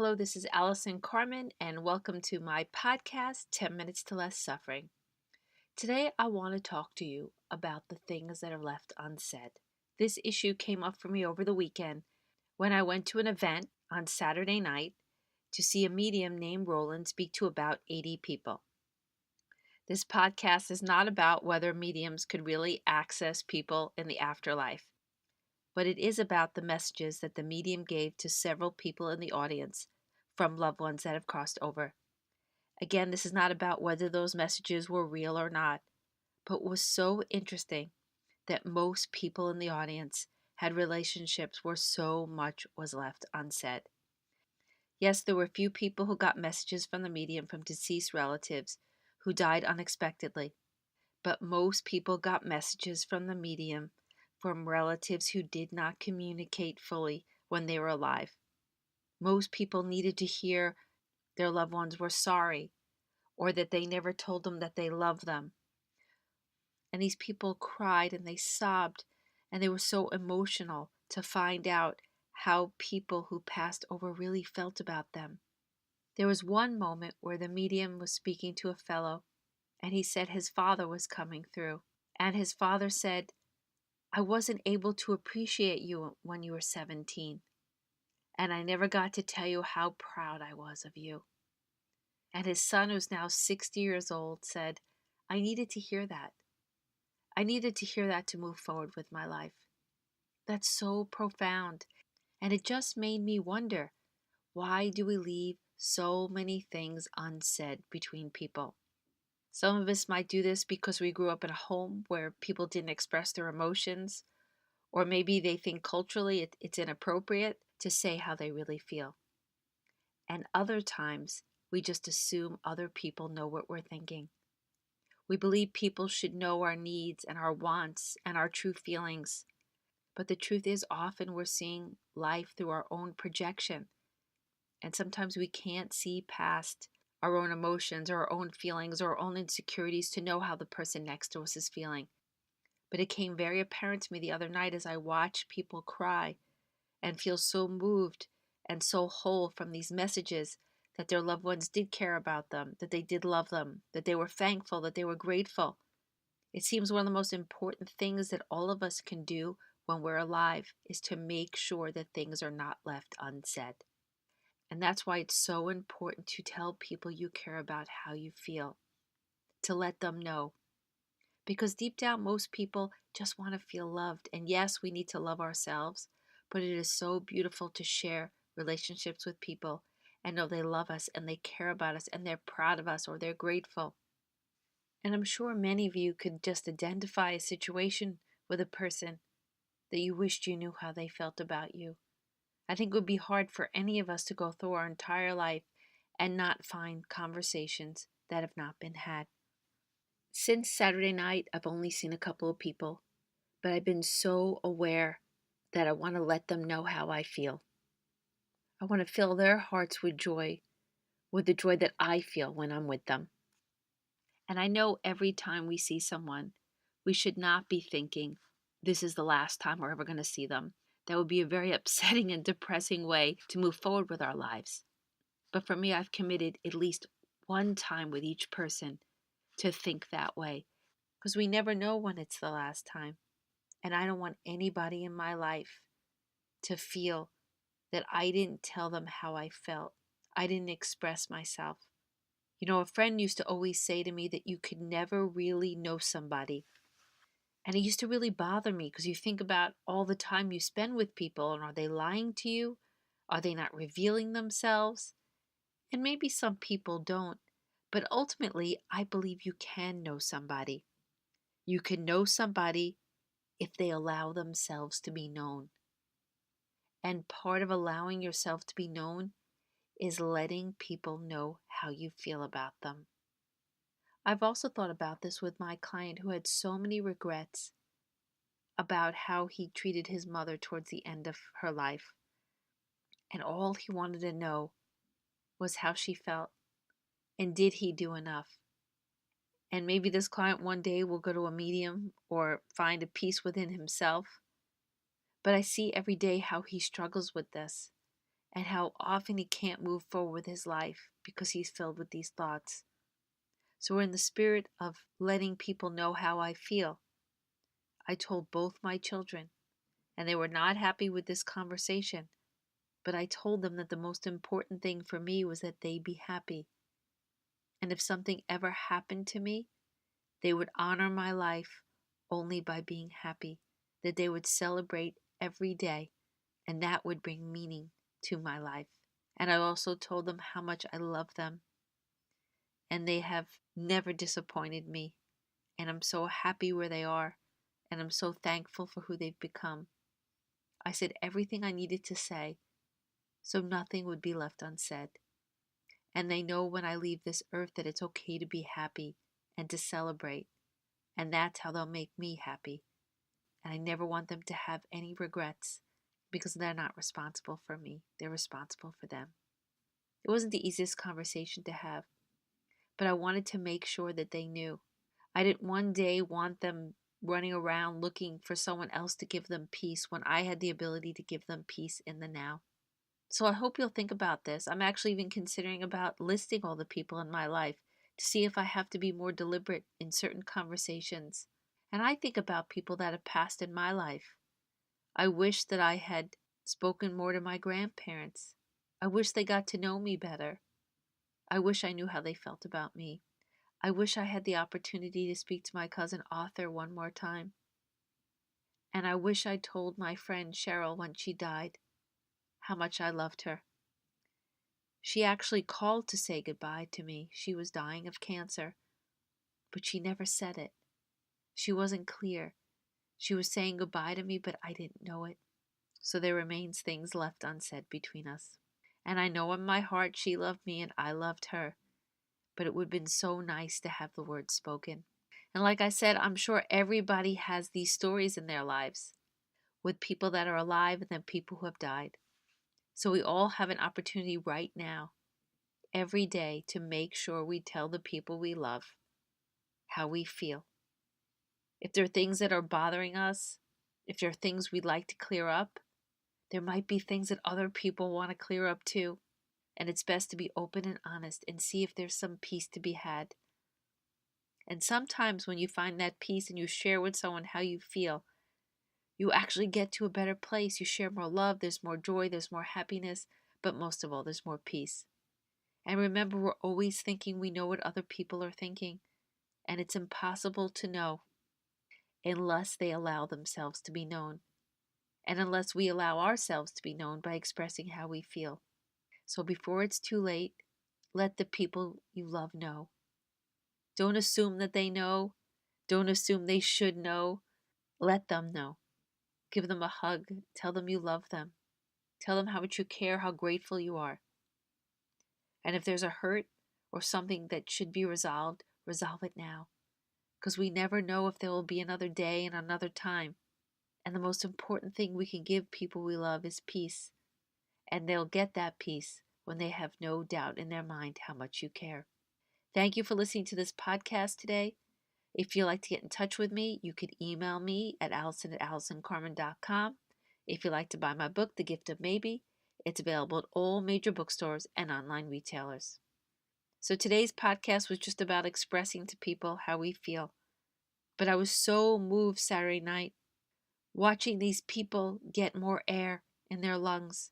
Hello, this is Allison Carmen, and welcome to my podcast, 10 Minutes to Less Suffering. Today, I want to talk to you about the things that are left unsaid. This issue came up for me over the weekend when I went to an event on Saturday night to see a medium named Roland speak to about 80 people. This podcast is not about whether mediums could really access people in the afterlife, but it is about the messages that the medium gave to several people in the audience from loved ones that have crossed over. Again, this is not about whether those messages were real or not, but was so interesting that most people in the audience had relationships where so much was left unsaid. Yes, there were a few people who got messages from the medium from deceased relatives who died unexpectedly, but most people got messages from the medium from relatives who did not communicate fully when they were alive. Most people needed to hear their loved ones were sorry, or that they never told them that they loved them. And these people cried and they sobbed, and they were so emotional to find out how people who passed over really felt about them. There was one moment where the medium was speaking to a fellow, and he said his father was coming through. And his father said, "I wasn't able to appreciate you when you were 17, and I never got to tell you how proud I was of you." And his son, who's now 60 years old, said, "I needed to hear that. I needed to hear that to move forward with my life." That's so profound. And it just made me wonder, why do we leave so many things unsaid between people? Some of us might do this because we grew up in a home where people didn't express their emotions, or maybe they think culturally it's inappropriate to say how they really feel. And other times, we just assume other people know what we're thinking. We believe people should know our needs and our wants and our true feelings. But the truth is, often we're seeing life through our own projection. And sometimes we can't see past our own emotions or our own feelings or our own insecurities to know how the person next to us is feeling. But it came very apparent to me the other night as I watched people cry and feel so moved and so whole from these messages that their loved ones did care about them, that they did love them, that they were thankful, that they were grateful. It seems one of the most important things that all of us can do when we're alive is to make sure that things are not left unsaid. And that's why it's so important to tell people you care about how you feel, to let them know. Because deep down, most people just want to feel loved. And yes, we need to love ourselves, but it is so beautiful to share relationships with people and know they love us and they care about us and they're proud of us or they're grateful. And I'm sure many of you could just identify a situation with a person that you wished you knew how they felt about you. I think it would be hard for any of us to go through our entire life and not find conversations that have not been had. Since Saturday night, I've only seen a couple of people, but I've been so aware that I want to let them know how I feel. I want to fill their hearts with joy, with the joy that I feel when I'm with them. And I know every time we see someone, we should not be thinking, this is the last time we're ever going to see them. That would be a very upsetting and depressing way to move forward with our lives. But for me, I've committed at least one time with each person to think that way, because we never know when it's the last time. And I don't want anybody in my life to feel that I didn't tell them how I felt. I didn't express myself. You know, a friend used to always say to me that you could never really know somebody. And it used to really bother me because you think about all the time you spend with people, and are they lying to you? Are they not revealing themselves? And maybe some people don't. But ultimately, I believe you can know somebody. You can know somebody if they allow themselves to be known. And part of allowing yourself to be known is letting people know how you feel about them. I've also thought about this with my client who had so many regrets about how he treated his mother towards the end of her life. And all he wanted to know was how she felt and did he do enough. And maybe this client one day will go to a medium or find a peace within himself. But I see every day how he struggles with this. and how often he can't move forward with his life because he's filled with these thoughts. So, in the spirit of letting people know how I feel, I told both my children, and they were not happy with this conversation, but I told them that the most important thing for me was that they be happy. And if something ever happened to me, they would honor my life only by being happy, that they would celebrate every day, and that would bring meaning to my life. And I also told them how much I love them, and they have never disappointed me. And I'm so happy where they are, and I'm so thankful for who they've become. I said everything I needed to say, so nothing would be left unsaid. And they know when I leave this earth that it's okay to be happy and to celebrate, and that's how they'll make me happy. And I never want them to have any regrets because they're not responsible for me. They're responsible for them. It wasn't the easiest conversation to have, but I wanted to make sure that they knew. I didn't one day want them running around looking for someone else to give them peace when I had the ability to give them peace in the now. So I hope you'll think about this. I'm actually even considering about listing all the people in my life to see if I have to be more deliberate in certain conversations. And I think about people that have passed in my life. I wish that I had spoken more to my grandparents. I wish they got to know me better. I wish I knew how they felt about me. I wish I had the opportunity to speak to my cousin Arthur one more time. And I wish I told my friend Cheryl when she died how much I loved her. She actually called to say goodbye to me. She was dying of cancer, but she never said it. She wasn't clear. She was saying goodbye to me, but I didn't know it. So there remains things left unsaid between us. And I know in my heart she loved me and I loved her, but it would have been so nice to have the words spoken. And like I said, I'm sure everybody has these stories in their lives with people that are alive and then people who have died. So we all have an opportunity right now, every day, to make sure we tell the people we love how we feel. If there are things that are bothering us, if there are things we'd like to clear up, there might be things that other people want to clear up too. And it's best to be open and honest and see if there's some peace to be had. And sometimes when you find that peace and you share with someone how you feel, you actually get to a better place. You share more love, there's more joy, there's more happiness, but most of all, there's more peace. And remember, we're always thinking we know what other people are thinking, and it's impossible to know unless they allow themselves to be known, and unless we allow ourselves to be known by expressing how we feel. So before it's too late, let the people you love know. Don't assume that they know. Don't assume they should know. Let them know. Give them a hug. Tell them you love them. Tell them how much you care, how grateful you are. And if there's a hurt or something that should be resolved, resolve it now. Because we never know if there will be another day and another time. And the most important thing we can give people we love is peace. And they'll get that peace when they have no doubt in their mind how much you care. Thank you for listening to this podcast today. If you'd like to get in touch with me, you can email me at allison@allisoncarmen.com. If you'd like to buy my book, The Gift of Maybe, it's available at all major bookstores and online retailers. So today's podcast was just about expressing to people how we feel. But I was so moved Saturday night watching these people get more air in their lungs,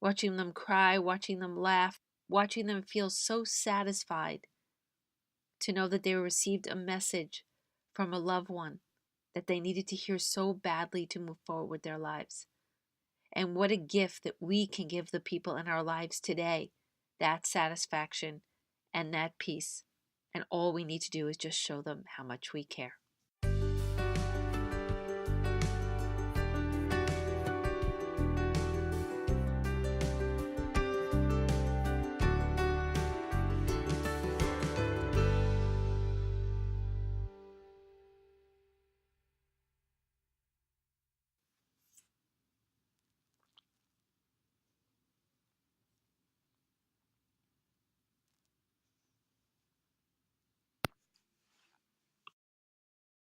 watching them cry, watching them laugh, watching them feel so satisfied to know that they received a message from a loved one that they needed to hear so badly to move forward with their lives. And what a gift that we can give the people in our lives today, that satisfaction and that peace. And all we need to do is just show them how much we care.